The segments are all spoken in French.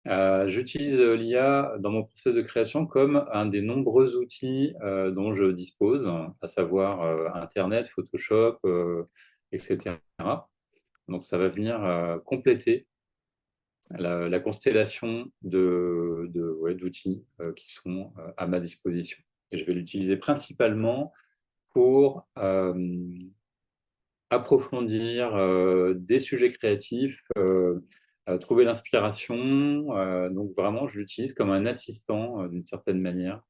J'utilise l'IA dans mon process de création comme un des nombreux outils dont je dispose, à savoir Internet, Photoshop, etc. Donc ça va venir compléter la constellation ouais, d'outils qui sont à ma disposition. Et je vais l'utiliser principalement pour approfondir des sujets créatifs, trouver l'inspiration. Donc vraiment, je l'utilise comme un assistant d'une certaine manière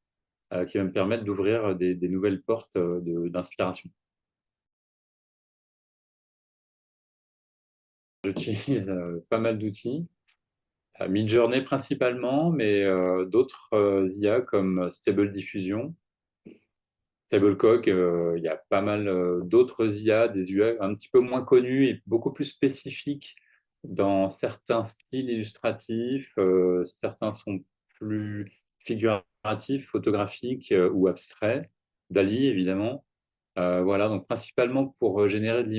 qui va me permettre d'ouvrir des nouvelles portes d'inspiration. J'utilise pas mal d'outils, Midjourney principalement, mais d'autres IA comme Stable Diffusion, Stablecock. Il y a pas mal d'autres IA, des IA un petit peu moins connues et beaucoup plus spécifiques dans certains styles illustratifs. Certains sont plus figuratifs, photographiques ou abstraits. Dali, évidemment. Voilà, donc principalement pour générer de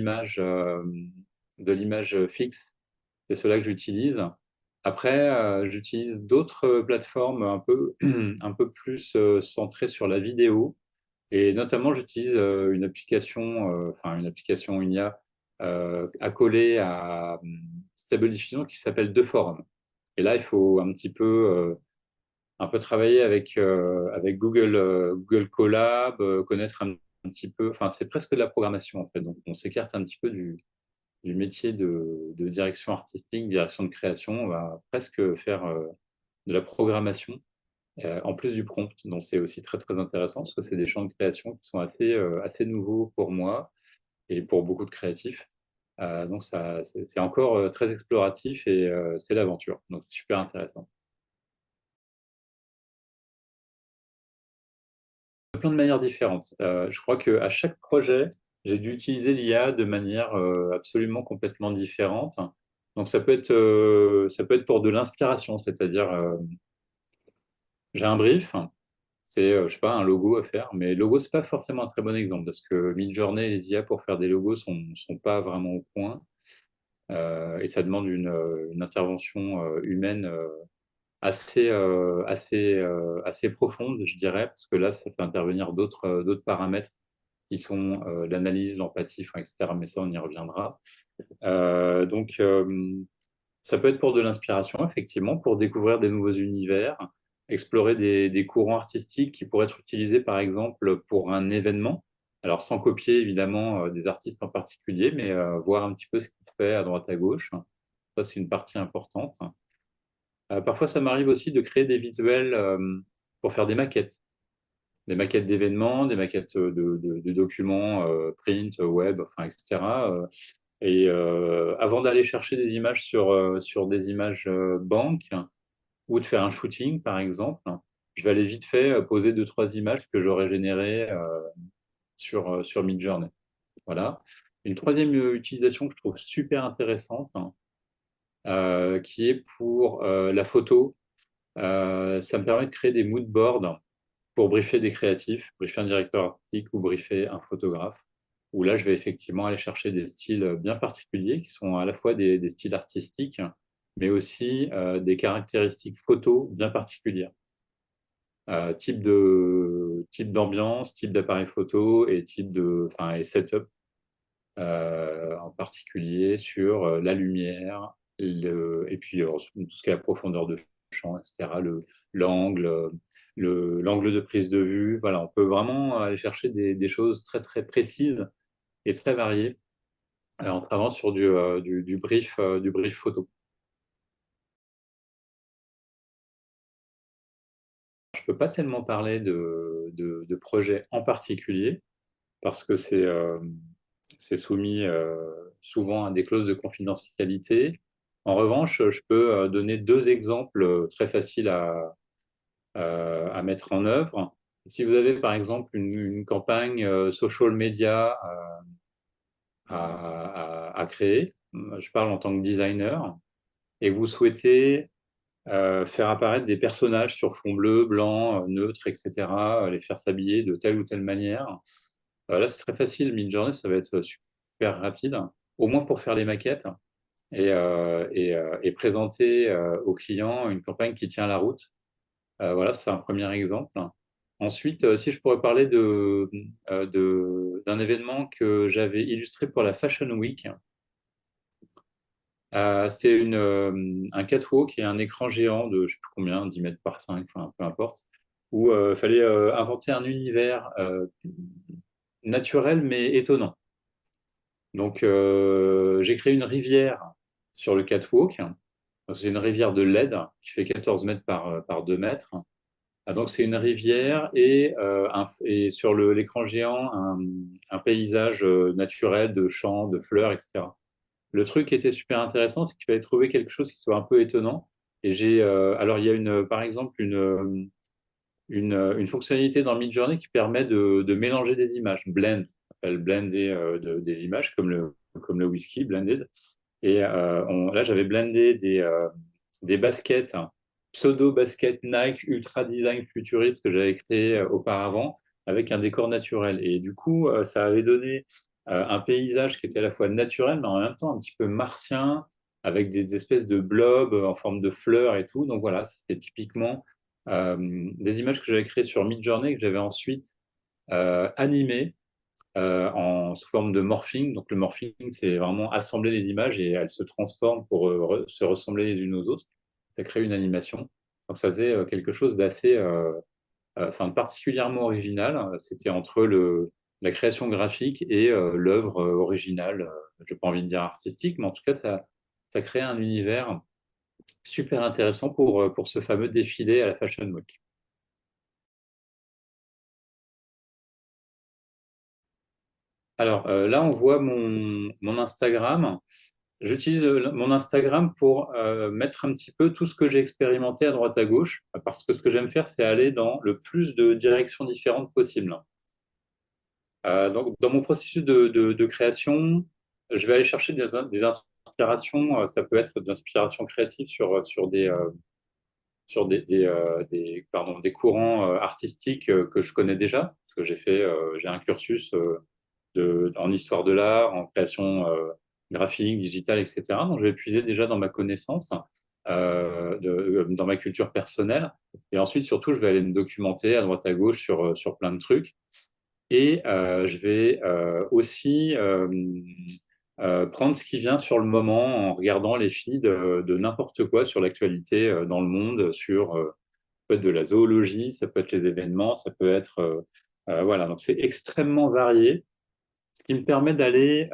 l'image fixe. C'est cela que j'utilise. Après, j'utilise d'autres plateformes un peu plus centrées sur la vidéo. Et notamment, j'utilise une application, une IA accolée à Stable Diffusion qui s'appelle Deform. Et là, il faut un peu travailler avec Google Colab, connaître un petit peu, enfin, c'est presque de la programmation en fait. Donc, on s'écarte un petit peu du métier de direction artistique, direction de création. On va presque faire de la programmation en plus du prompt. Donc, c'est aussi très, très intéressant parce que c'est des champs de création qui sont assez nouveaux pour moi et pour beaucoup de créatifs. Donc, c'est encore très exploratif et c'est l'aventure. Donc, super intéressant. Plein de manières différentes. Je crois qu'à chaque projet, j'ai dû utiliser l'IA de manière absolument complètement différente. Donc, ça peut être pour de l'inspiration, c'est-à-dire, j'ai un brief, c'est, je sais pas, un logo à faire. Mais logo, c'est pas forcément un très bon exemple parce que Midjourney et les IA pour faire des logos sont pas vraiment au point. Et ça demande une intervention humaine assez profonde, je dirais, parce que là, ça fait intervenir d'autres paramètres qui sont l'analyse, l'empathie, enfin, etc. Mais ça, on y reviendra. Donc, ça peut être pour de l'inspiration, effectivement, pour découvrir des nouveaux univers, explorer des courants artistiques qui pourraient être utilisés, par exemple, pour un événement. Alors, sans copier, évidemment, des artistes en particulier, mais voir un petit peu ce qu'ils font à droite, à gauche. Ça, c'est une partie importante. Parfois, ça m'arrive aussi de créer des visuels pour faire des maquettes d'événements, des maquettes de documents, print, web, enfin, etc. Et avant d'aller chercher des images sur des images banques ou de faire un shooting, par exemple, je vais aller vite fait poser deux, trois images que j'aurais générées sur Midjourney. Voilà. Une troisième utilisation que je trouve super intéressante, qui est pour la photo. Ça me permet de créer des mood boards pour briefer des créatifs, briefer un directeur artistique ou briefer un photographe, où là, je vais effectivement aller chercher des styles bien particuliers, qui sont à la fois des styles artistiques, mais aussi des caractéristiques photo bien particulières. Type d'ambiance, type d'appareil photo et et setup en particulier sur la lumière, et puis tout ce qui est la profondeur de champ, etc., l'angle, l'angle de prise de vue. Voilà, on peut vraiment aller chercher des choses très, très précises et très variées en travaillant sur du brief photo. Je ne peux pas tellement parler de projets en particulier parce que c'est soumis souvent à des clauses de confidentialité. En revanche, je peux donner deux exemples très faciles à mettre en œuvre. Si vous avez par exemple une campagne social media à créer, je parle en tant que designer, et vous souhaitez faire apparaître des personnages sur fond bleu, blanc, neutre, etc., les faire s'habiller de telle ou telle manière. Là, c'est très facile. Midjourney, ça va être super rapide, au moins pour faire les maquettes. et présenter aux clients une campagne qui tient la route. Voilà, c'est un premier exemple. Ensuite, si je pourrais parler d'un événement que j'avais illustré pour la Fashion Week, c'est un catwalk et un écran géant de je sais plus combien, 10 mètres par 5, enfin, peu importe, où il fallait inventer un univers naturel mais étonnant. Donc, j'ai créé une rivière sur le catwalk. Donc, c'est une rivière de LED qui fait 14 mètres par 2 mètres. Donc, c'est une rivière et sur l'écran géant, un paysage naturel de champs, de fleurs, etc. Le truc qui était super intéressant, c'est qu'il fallait trouver quelque chose qui soit un peu étonnant. Alors, il y a par exemple une fonctionnalité dans Midjourney qui permet de mélanger des images, blend, on appelle blender des images comme le whisky, blended. Là, j'avais blendé des baskets, hein, pseudo-baskets Nike Ultra Design Futuriste que j'avais créé auparavant avec un décor naturel. Et du coup, ça avait donné un paysage qui était à la fois naturel, mais en même temps un petit peu martien, avec des espèces de blobs en forme de fleurs et tout. Donc voilà, c'était typiquement des images que j'avais créées sur Midjourney que j'avais ensuite animées sous forme de morphing. Donc le morphing, c'est vraiment assembler les images et elles se transforment pour se ressembler les unes aux autres. Ça crée une animation. Donc ça faisait quelque chose d'assez, enfin particulièrement original. C'était entre la création graphique et l'œuvre originale. Je n'ai pas envie de dire artistique, mais en tout cas, ça crée un univers super intéressant pour ce fameux défilé à la Fashion Week. Alors là, on voit mon Instagram. J'utilise mon Instagram pour mettre un petit peu tout ce que j'ai expérimenté à droite à gauche, parce que ce que j'aime faire, c'est aller dans le plus de directions différentes possibles. Donc, dans mon processus de création, je vais aller chercher des inspirations. Ça peut être d'inspiration créative sur des courants artistiques que je connais déjà, parce que j'ai un cursus en histoire de l'art, en création graphique, digitale, etc. Donc, je vais puiser déjà dans ma connaissance, dans ma culture personnelle. Et ensuite, surtout, je vais aller me documenter à droite à gauche sur plein de trucs. Et je vais aussi prendre ce qui vient sur le moment en regardant les feeds de n'importe quoi sur l'actualité dans le monde, ça peut être de la zoologie, ça peut être les événements, ça peut être... voilà, donc c'est extrêmement varié, ce qui me permet d'aller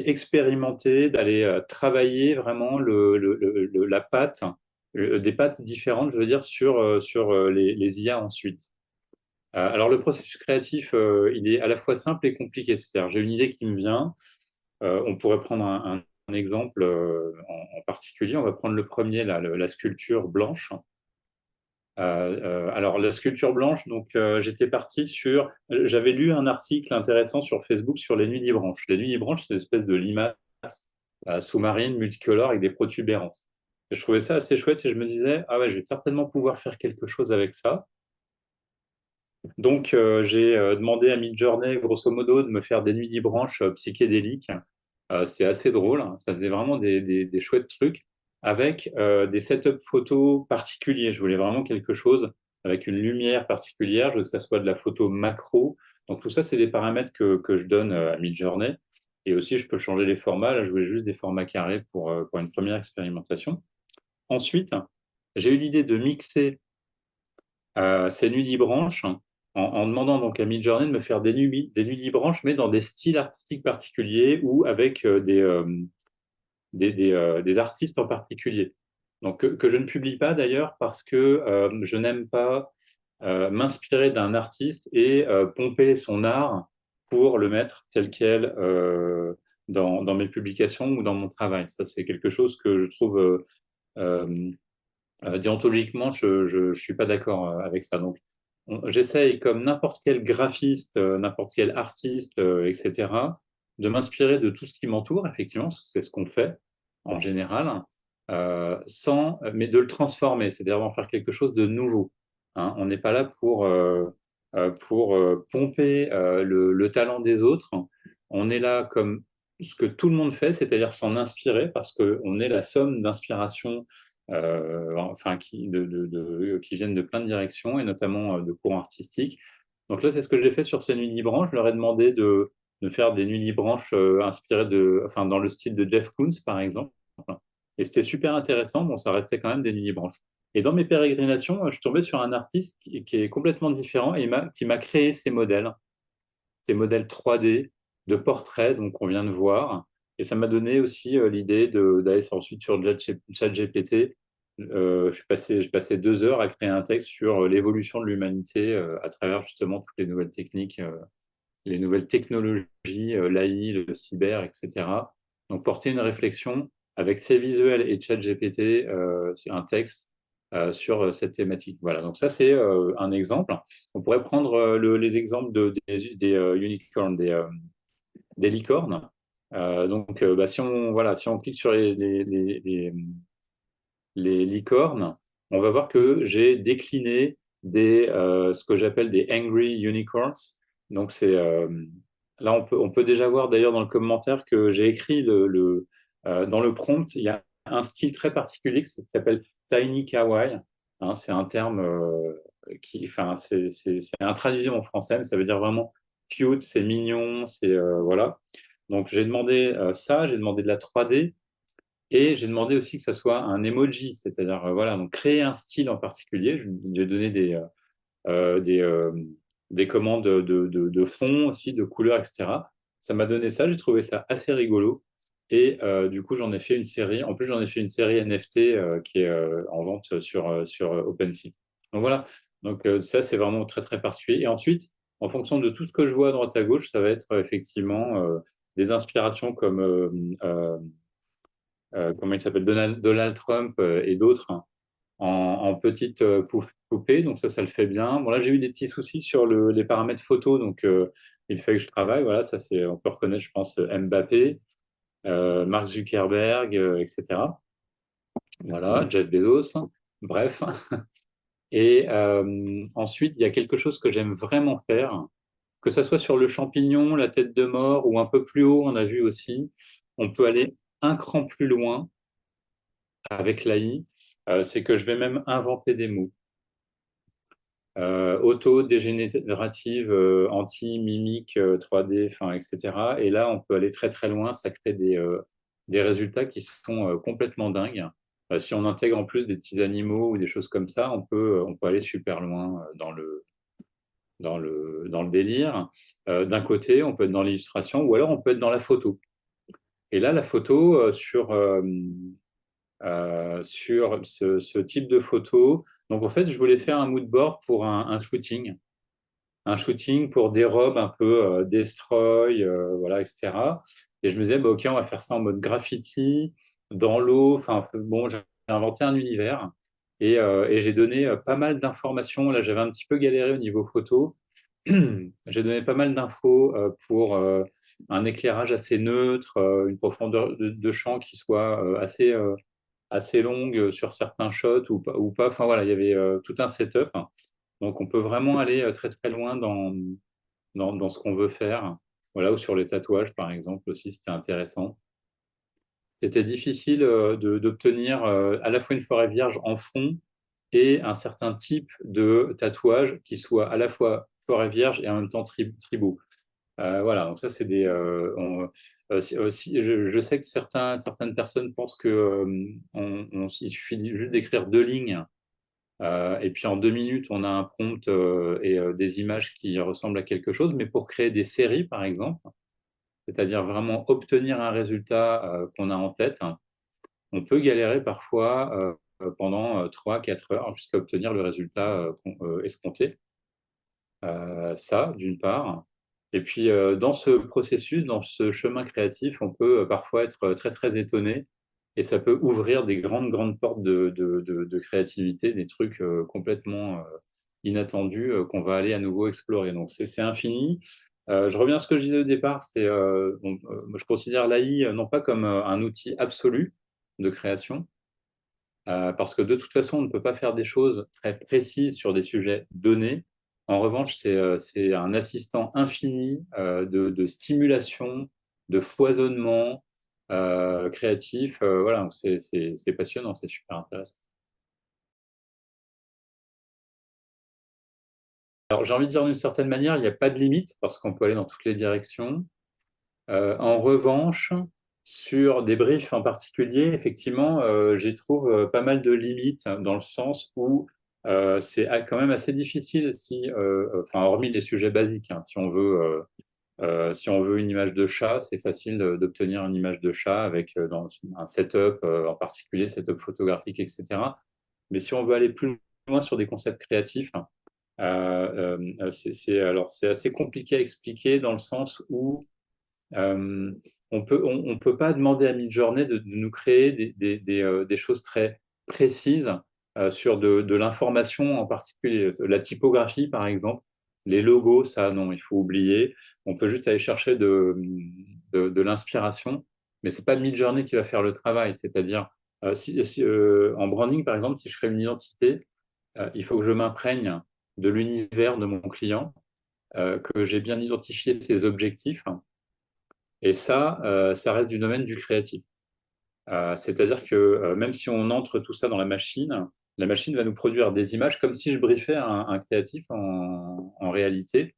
expérimenter, d'aller travailler vraiment la patte, des pattes différentes, je veux dire, sur les IA ensuite. Alors le processus créatif, il est à la fois simple et compliqué. C'est-à-dire, j'ai une idée qui me vient. On pourrait prendre un exemple en particulier. On va prendre le premier, là, la sculpture blanche. Alors la sculpture blanche, donc j'étais parti j'avais lu un article intéressant sur Facebook sur les nuits des branches. Les nuits des branches, c'est une espèce de limace sous-marine multicolore avec des protubérances. Et je trouvais ça assez chouette et je me disais, ah ouais, je vais certainement pouvoir faire quelque chose avec ça. Donc j'ai demandé à Midjourney, grosso modo, de me faire des nuits des branches psychédéliques. C'est assez drôle, hein. Ça faisait vraiment des chouettes trucs avec des setups photos particuliers. Je voulais vraiment quelque chose avec une lumière particulière. Je veux que ça soit de la photo macro. Donc tout ça, c'est des paramètres que je donne à Midjourney. Et aussi, je peux changer les formats. Là, je voulais juste des formats carrés pour une première expérimentation. Ensuite, j'ai eu l'idée de mixer ces nudibranches en demandant donc à Midjourney de me faire des nudibranches, mais dans des styles artistiques particuliers ou avec des artistes en particulier. Donc, que je ne publie pas d'ailleurs parce que je n'aime pas m'inspirer d'un artiste et pomper son art pour le mettre tel quel dans mes publications ou dans mon travail. Ça, c'est quelque chose que je trouve euh, déontologiquement, je suis pas d'accord avec ça. Donc, j'essaye, comme n'importe quel graphiste, n'importe quel artiste, etc., de m'inspirer de tout ce qui m'entoure, effectivement, c'est ce qu'on fait en général, mais de le transformer, c'est-à-dire d'en faire quelque chose de nouveau. Hein. On n'est pas là pour pomper le talent des autres. On est là comme ce que tout le monde fait, c'est-à-dire s'en inspirer, parce qu'on est la somme d'inspirations enfin, qui viennent de plein de directions, et notamment de courants artistiques. Donc là, c'est ce que j'ai fait sur ces nuits libranches. Je leur ai demandé de faire des nuits libranches inspirées enfin, dans le style de Jeff Koons, par exemple. Et c'était super intéressant. Bon, ça restait quand même des nuits libranches. Et dans mes pérégrinations, je suis tombé sur un artiste qui est complètement différent et qui m'a créé ces modèles 3D de portraits, donc on vient de voir. Et ça m'a donné aussi l'idée d'aller ensuite sur ChatGPT. Je passais 2 heures à créer un texte sur l'évolution de l'humanité à travers justement toutes les nouvelles technologies, l'AI, le cyber, etc. Donc porter une réflexion avec ces visuels et ChatGPT, un texte sur cette thématique. Voilà, donc ça c'est un exemple. On pourrait prendre les exemples des unicorns, des licornes. Bah, si on clique sur les licornes, on va voir que j'ai décliné ce que j'appelle des angry unicorns. Donc là, on peut déjà voir d'ailleurs dans le commentaire que j'ai écrit dans le prompt, il y a un style très particulier qui s'appelle Tiny Kawaii. Hein, c'est un terme enfin, c'est intraduisible en français, mais ça veut dire vraiment cute, c'est mignon, voilà. Donc j'ai demandé ça, j'ai demandé de la 3D. Et j'ai demandé aussi que ça soit un emoji, c'est-à-dire, voilà, donc créer un style en particulier. J'ai donné euh, des, euh, des commandes de fond aussi, de couleurs, etc. Ça m'a donné ça, j'ai trouvé ça assez rigolo. Et du coup, j'en ai fait une série. En plus, j'en ai fait une série NFT qui est en vente sur OpenSea. Donc voilà, donc ça, c'est vraiment très, très particulier. Et ensuite, en fonction de tout ce que je vois à droite à gauche, ça va être effectivement des inspirations comme comment il s'appelle, Donald Trump et d'autres hein, en petites poupées. Donc ça le fait bien. Bon, là, j'ai eu des petits soucis sur les paramètres photo, donc il fait que je travaille. Voilà, on peut reconnaître, je pense, Mbappé, Mark Zuckerberg, etc. Voilà, Jeff Bezos. Bref. Et ensuite, il y a quelque chose que j'aime vraiment faire, que ça soit sur le champignon, la tête de mort ou un peu plus haut, on a vu aussi. On peut aller un cran plus loin avec l'AI, c'est que je vais même inventer des mots. Auto-dégénérative, anti-mimique 3D, enfin, etc. Et là, on peut aller très très loin, ça crée des résultats qui sont complètement dingues. Si on intègre en plus des petits animaux ou des choses comme ça, on peut aller super loin dans le délire. D'un côté, on peut être dans l'illustration ou alors on peut être dans la photo. Et là, la photo, sur ce type de photo. Donc, en fait, je voulais faire un mood board pour un shooting. Un shooting pour des robes un peu destroy, voilà, etc. Et je me disais, bah, OK, on va faire ça en mode graffiti, dans l'eau. Enfin, bon, j'ai inventé un univers et j'ai donné pas mal d'informations. Là, j'avais un petit peu galéré au niveau photo. J'ai donné pas mal d'infos pour un éclairage assez neutre, une profondeur de champ qui soit assez longue sur certains shots ou pas. Enfin voilà, il y avait tout un setup. Donc on peut vraiment aller très très loin dans ce qu'on veut faire. Voilà, ou sur les tatouages par exemple aussi, c'était intéressant. C'était difficile d'obtenir à la fois une forêt vierge en fond et un certain type de tatouage qui soit à la fois forêt vierge et en même temps tribaux. Voilà, donc ça, c'est je sais que certaines personnes pensent que il suffit juste d'écrire 2 lignes et puis en 2 minutes, on a un prompt et des images qui ressemblent à quelque chose. Mais pour créer des séries, par exemple, c'est-à-dire vraiment obtenir un résultat qu'on a en tête, hein, on peut galérer parfois pendant 3-4 heures jusqu'à obtenir le résultat escompté. Ça, d'une part. Et puis, dans ce processus, dans ce chemin créatif, on peut parfois être très, très étonné et ça peut ouvrir des grandes, grandes portes de créativité, des trucs complètement inattendus qu'on va aller à nouveau explorer. Donc, c'est infini. Je reviens à ce que je disais au départ, moi, je considère l'AI non pas comme un outil absolu de création, parce que de toute façon, on ne peut pas faire des choses très précises sur des sujets donnés. En revanche, c'est un assistant infini de stimulation de foisonnement créatif. Voilà, c'est passionnant, c'est super intéressant. Alors, j'ai envie de dire d'une certaine manière, il n'y a pas de limite parce qu'on peut aller dans toutes les directions. En revanche, sur des briefs en particulier, effectivement, j'y trouve pas mal de limites dans le sens où c'est quand même assez difficile si, enfin, hormis les sujets basiques, hein, si on veut une image de chat, c'est facile d'obtenir une image de chat avec dans un setup, en particulier setup photographique, etc. Mais si on veut aller plus loin sur des concepts créatifs, alors c'est assez compliqué à expliquer dans le sens où euh, on peut pas demander à Midjourney de nous créer des choses très précises sur de l'information en particulier. La typographie, par exemple, les logos, ça, non, il faut oublier. On peut juste aller chercher de l'inspiration, mais c'est pas Midjourney qui va faire le travail. C'est-à-dire, en branding, par exemple, si je crée une identité, il faut que je m'imprègne de l'univers de mon client, que j'ai bien identifié ses objectifs, et ça reste du domaine du créatif. C'est-à-dire que même si on entre tout ça dans la machine va nous produire des images comme si je briefais un créatif en réalité.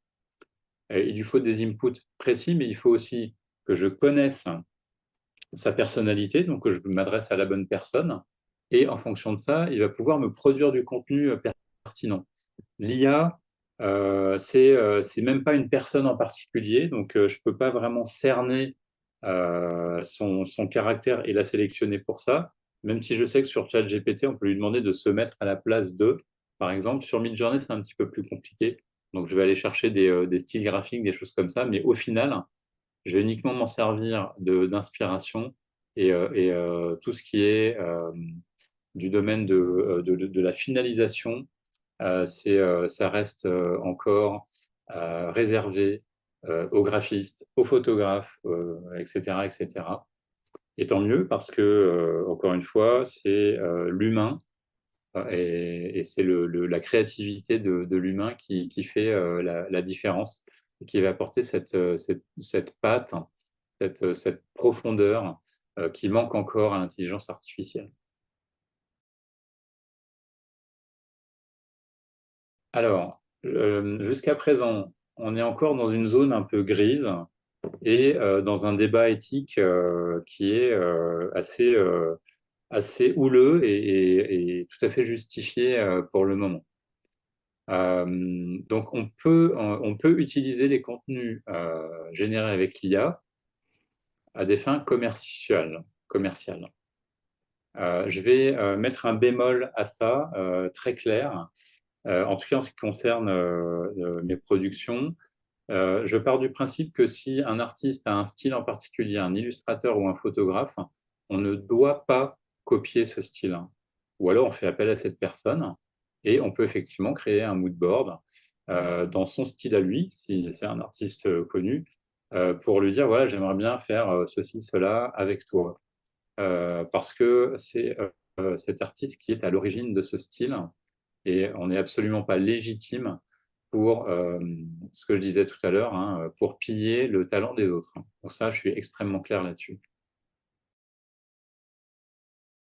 Et il lui faut des inputs précis, mais il faut aussi que je connaisse sa personnalité, donc que je m'adresse à la bonne personne. Et en fonction de ça, il va pouvoir me produire du contenu pertinent. L'IA, c'est même pas une personne en particulier, donc je peux pas vraiment cerner son caractère et la sélectionner pour ça, même si je sais que sur ChatGPT, on peut lui demander de se mettre à la place de, par exemple, sur Midjourney, c'est un petit peu plus compliqué, donc je vais aller chercher des styles graphiques, des choses comme ça, mais au final, je vais uniquement m'en servir d'inspiration et tout ce qui est du domaine de la finalisation, ça reste encore réservé aux graphistes, aux photographes, etc., etc. Et tant mieux parce que, encore une fois, c'est l'humain et c'est la créativité de l'humain qui fait la différence et qui va apporter cette patte, cette profondeur qui manque encore à l'intelligence artificielle. Alors, jusqu'à présent, on est encore dans une zone un peu grise et dans un débat éthique qui est assez houleux et tout à fait justifié pour le moment. Donc, on peut utiliser les contenus générés avec l'IA à des fins commerciales. Je vais mettre un bémol à ça très clair, en tout cas en ce qui concerne mes productions. Je pars du principe que si un artiste a un style en particulier, un illustrateur ou un photographe, on ne doit pas copier ce style. Ou alors on fait appel à cette personne et on peut effectivement créer un mood board dans son style à lui, si c'est un artiste connu, pour lui dire, voilà, j'aimerais bien faire ceci, cela avec toi. Parce que c'est cet artiste qui est à l'origine de ce style et on n'est absolument pas légitime pour ce que je disais tout à l'heure, hein, pour piller le talent des autres. Pour ça, je suis extrêmement clair là-dessus.